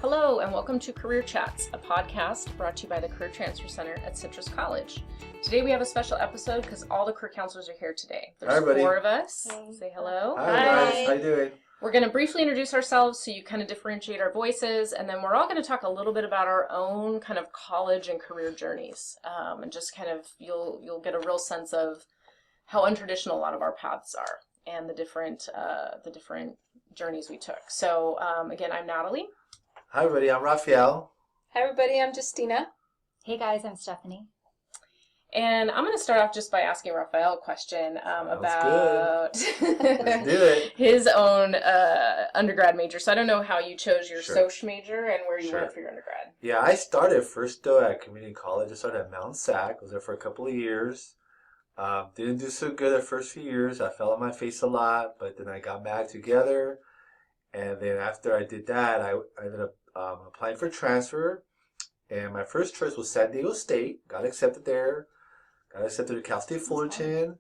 Hello, and welcome to Career Chats, a podcast brought to you by the Career Transfer Center at Citrus College. Today we have a special episode because all the career counselors are here today. There's Hi, everybody. 4 of us. Hey. Say hello. Hi, guys. How you doing? We're going to briefly introduce ourselves so you kind of differentiate our voices, and then we're all going to talk a little bit about our own kind of college and career journeys, and just kind of you'll get a real sense of how untraditional a lot of our paths are and the different journeys we took. So again, I'm Natalie. Hi, everybody. I'm Raphael. Hi, everybody. I'm Justina. Hey, guys. I'm Stephanie. And I'm going to start off just by asking Raphael a question about Let's do it. his own undergrad major. So I don't know how you chose your Sure. Soc major and where you Sure. went for your undergrad. Yeah, I started first, though, at community college. I started at Mount Sac. I was there for a couple of years. Didn't do so good the first few years. I fell on my face a lot, but then I got back together. And then after I did that, I ended up applying for transfer. And my first choice was San Diego State. Got accepted there. Got accepted to Cal State Fullerton.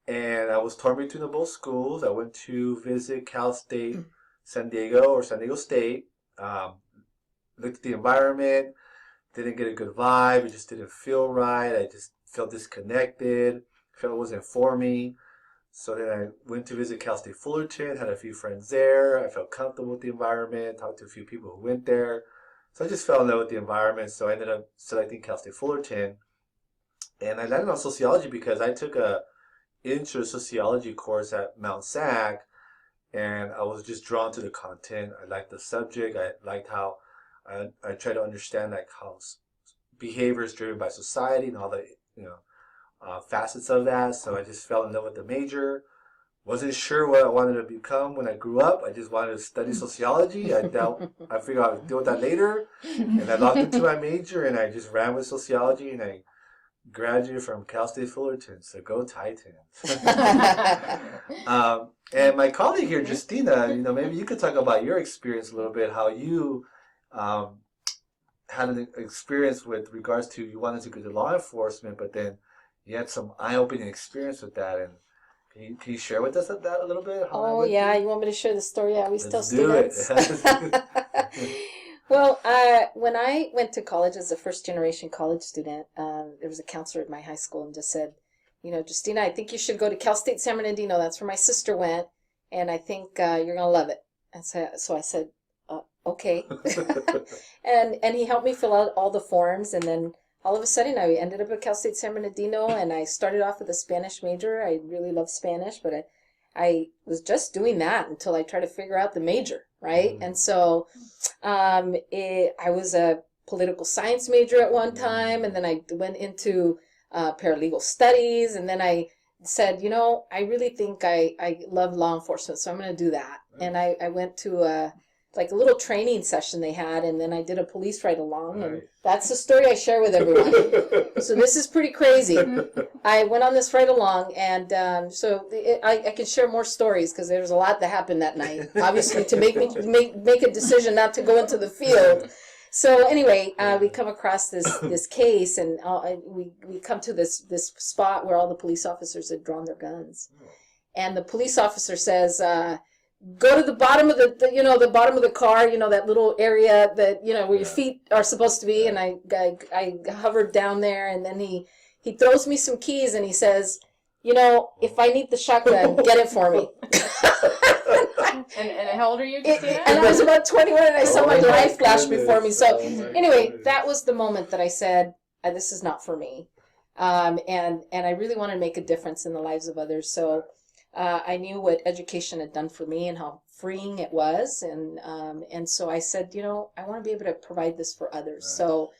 And I was torn between the both schools. I went to visit Cal State San Diego or San Diego State. Looked at the environment. Didn't get a good vibe. It just didn't feel right. I just felt disconnected. Felt it wasn't for me. So then I went to visit Cal State Fullerton, had a few friends there. I felt comfortable with the environment, talked to a few people who went there. So I just fell in love with the environment. So I ended up selecting Cal State Fullerton. And I landed on sociology because I took a intro sociology course at Mount Sac. And I was just drawn to the content. I liked the subject. I liked how I tried to understand like how behavior is driven by society and all the, facets of that. So I just fell in love with the major. Wasn't sure what I wanted to become when I grew up. I just wanted to study sociology. I figured I would deal with that later. And I locked into my major and I just ran with sociology and I graduated from Cal State Fullerton. So go Titans. And my colleague here, Justina, maybe you could talk about your experience a little bit, how you had an experience with regards to you wanted to go to law enforcement, but then you had some eye-opening experience with that, and can you share with us that a little bit? You want me to share the story? Are we still Let's do students? Well, when I went to college as a first-generation college student, there was a counselor at my high school and just said, Justina, I think you should go to Cal State San Bernardino. That's where my sister went, and I think you're going to love it. And so I said, okay. and he helped me fill out all the forms, and then all of a sudden, I ended up at Cal State San Bernardino, and I started off with a Spanish major. I really love Spanish, but I was just doing that until I tried to figure out the major, right? Mm-hmm. And so I was a political science major at one time, and then I went into paralegal studies, and then I said, I really think I love law enforcement, so I'm going to do that. Mm-hmm. And I went to a little training session they had, and then I did a police ride-along, and that's the story I share with everyone. So this is pretty crazy. I went on this ride-along, and I can share more stories because there's a lot that happened that night, obviously, to make me make a decision not to go into the field. So anyway, we come across this case, and we come to this spot where all the police officers had drawn their guns, and the police officer says, go to the bottom of the bottom of the car, that little area that, where your feet are supposed to be. And I hovered down there, and then he throws me some keys and he says, if I need the shotgun, get it for me. And how old are you, Justina? And I was about 21, and I saw my life flash before me. So anyway, that was the moment that I said, this is not for me. And I really want to make a difference in the lives of others. So I knew what education had done for me and how freeing it was, and so I said, I want to be able to provide this for others. Right. So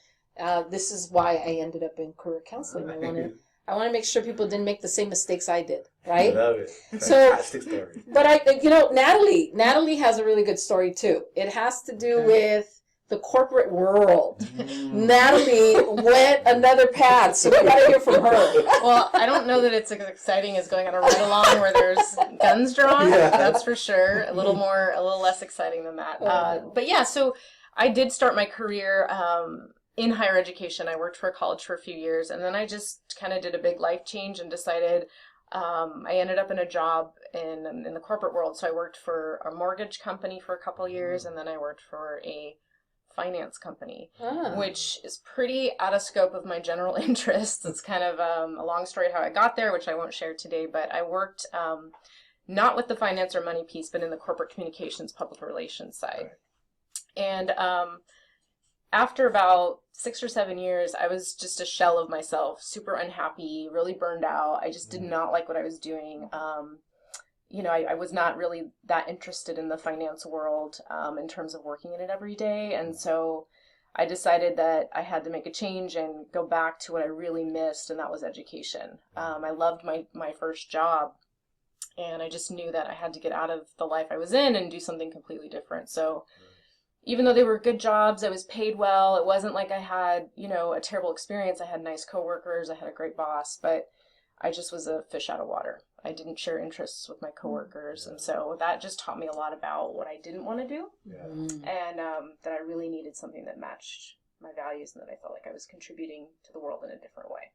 this is why I ended up in career counseling. I want to make sure people didn't make the same mistakes I did, right? I love it. Fantastic story. But Natalie has a really good story too. It has to do with the corporate world. Natalie went another path, so we got to hear from her. Well, I don't know that it's as exciting as going on a ride-along where there's guns drawn. Yeah. That's for sure. A little less exciting than that. But yeah, so I did start my career in higher education. I worked for a college for a few years, and then I just kind of did a big life change and decided I ended up in a job in the corporate world. So I worked for a mortgage company for a couple years, and then I worked for a finance company, Ah. which is pretty out of scope of my general interests. It's kind of a long story how I got there, which I won't share today, but I worked not with the finance or money piece, but in the corporate communications, public relations side. And after about 6 or 7 years, I was just a shell of myself, super unhappy, really burned out. I just did not like what I was doing. I was not really that interested in the finance world in terms of working in it every day. And so I decided that I had to make a change and go back to what I really missed, and that was education. I loved my first job, and I just knew that I had to get out of the life I was in and do something completely different. So even though they were good jobs, I was paid well. It wasn't like I had, a terrible experience. I had nice coworkers. I had a great boss, but I just was a fish out of water. I didn't share interests with my coworkers. And so that just taught me a lot about what I didn't want to do. And that I really needed something that matched my values and that I felt like I was contributing to the world in a different way.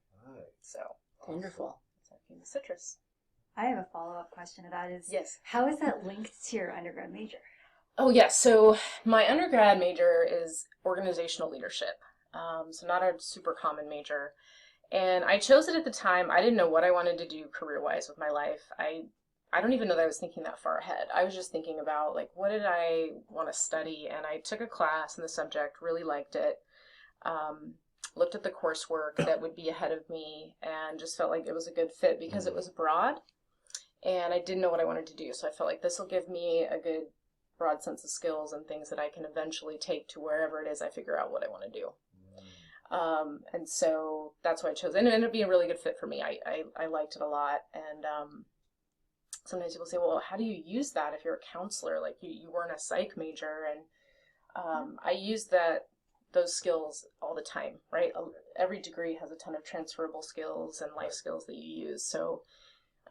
So Wonderful. that's how I came to Citrus. I have a follow-up question to that. Yes. How is that linked to your undergrad major? Oh, yes. So my undergrad major is organizational leadership. So not a super common major. And I chose it at the time. I didn't know what I wanted to do career-wise with my life. I don't even know that I was thinking that far ahead. I was just thinking about, what did I want to study? And I took a class in the subject, really liked it, looked at the coursework that would be ahead of me, and just felt like it was a good fit because it was broad. And I didn't know what I wanted to do. So I felt like this will give me a good broad sense of skills and things that I can eventually take to wherever it is I figure out what I want to do. And so that's why I chose it. And it ended up being a really good fit for me. I liked it a lot. And sometimes people say, well, how do you use that if you're a counselor? Like you weren't a psych major. And I use those skills all the time, right? Every degree has a ton of transferable skills and life skills that you use. So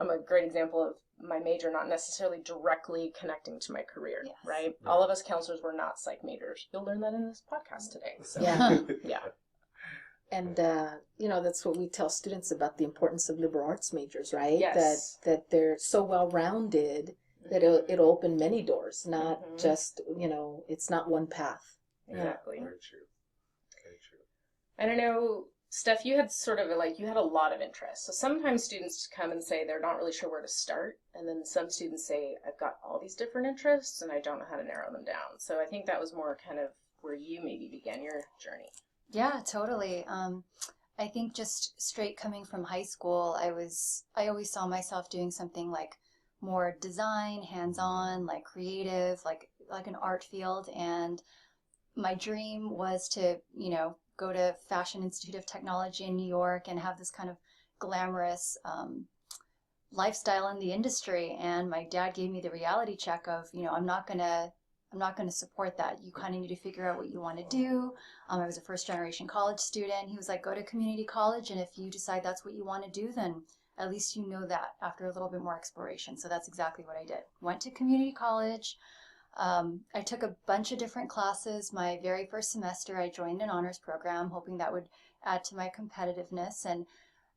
I'm a great example of my major not necessarily directly connecting to my career, right? Yeah. All of us counselors were not psych majors. You'll learn that in this podcast today. So, yeah. And, that's what we tell students about the importance of liberal arts majors, right? Yes. That they're so well-rounded that it'll open many doors, not just, it's not one path. Exactly. Yeah. Very true. Very true. And I know, Steph, you had you had a lot of interests. So sometimes students come and say they're not really sure where to start. And then some students say, I've got all these different interests and I don't know how to narrow them down. So I think that was more kind of where you maybe began your journey. Yeah, totally. I think just straight coming from high school, I always saw myself doing something like more design, hands-on, like creative, like an art field. And my dream was to, go to Fashion Institute of Technology in New York and have this kind of glamorous lifestyle in the industry. And my dad gave me the reality check of, I'm not going to support that. You kind of need to figure out what you want to do. I was a first generation college student. He was like, go to community college. And if you decide that's what you want to do, then at least you know that after a little bit more exploration. So that's exactly what I did. Went to community college. I took a bunch of different classes. My very first semester, I joined an honors program, hoping that would add to my competitiveness. And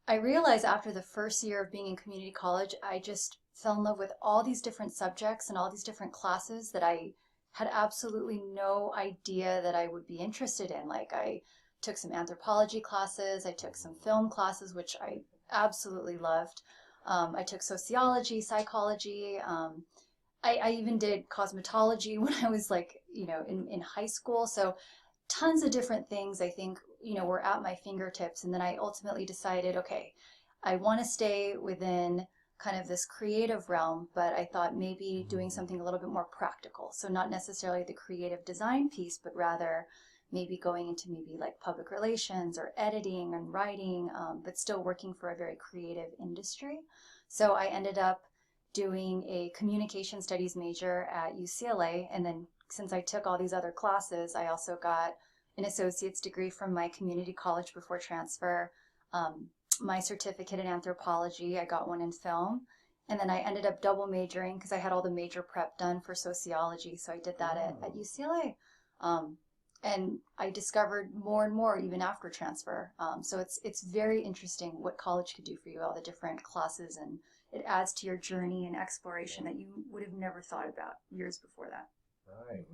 I realized after the first year of being in community college, I just fell in love with all these different subjects and all these different classes that I had absolutely no idea that I would be interested in. Like I took some anthropology classes, I took some film classes, which I absolutely loved. I took sociology, psychology. I even did cosmetology when I was in high school. So tons of different things I think, were at my fingertips. And then I ultimately decided, okay, I want to stay within kind of this creative realm, but I thought maybe doing something a little bit more practical. So not necessarily the creative design piece, but rather maybe going into maybe like public relations or editing and writing, but still working for a very creative industry. So I ended up doing a communication studies major at UCLA. And then since I took all these other classes, I also got an associate's degree from my community college before transfer. My certificate in anthropology, I got one in film. And then I ended up double majoring because I had all the major prep done for sociology. So I did that at UCLA. And I discovered more and more even after transfer. So it's very interesting what college could do for you, all the different classes, and it adds to your journey and exploration that you would have never thought about years before that. Right.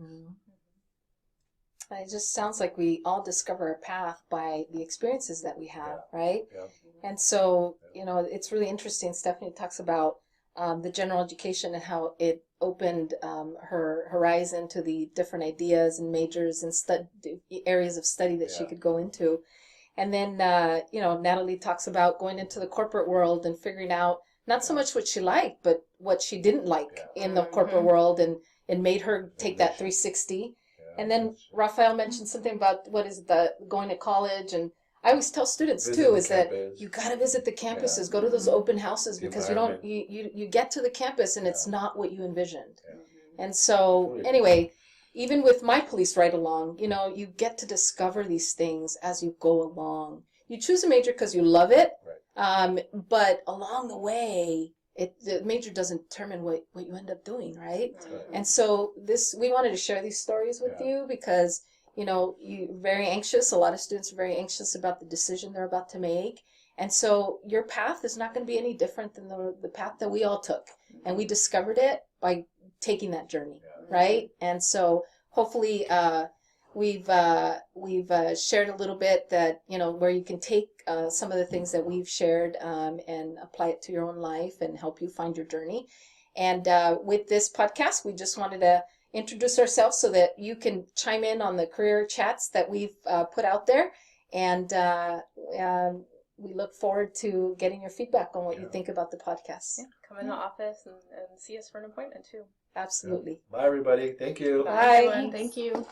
It just sounds like we all discover a path by the experiences that we have, right? Yeah. And so, it's really interesting. Stephanie talks about the general education and how it opened her horizon to the different ideas and majors and areas of study that she could go into. And then, Natalie talks about going into the corporate world and figuring out not so much what she liked, but what she didn't like in the corporate world, and it made her take that 360. And then Raphael mentioned something about going to college, and I always tell students too is that you got to visit the campuses, go to those open houses, because you get to the campus and it's not what you envisioned. And so anyway, even with my police ride along, you get to discover these things as you go along. You choose a major because you love it, but along the way, the major doesn't determine what you end up doing, right? And so we wanted to share these stories with you because, you're very anxious. A lot of students are very anxious about the decision they're about to make. And so your path is not going to be any different than the path that we all took. And we discovered it by taking that journey, right? And so hopefully we've shared a little bit that, where you can take some of the things that we've shared and apply it to your own life and help you find your journey. And with this podcast, we just wanted to introduce ourselves so that you can chime in on the career chats that we've put out there. And we look forward to getting your feedback on what you think about the podcast. Yeah, come in the office and see us for an appointment too. Absolutely. Bye, everybody. Thank you. Bye. Everyone. Thank you.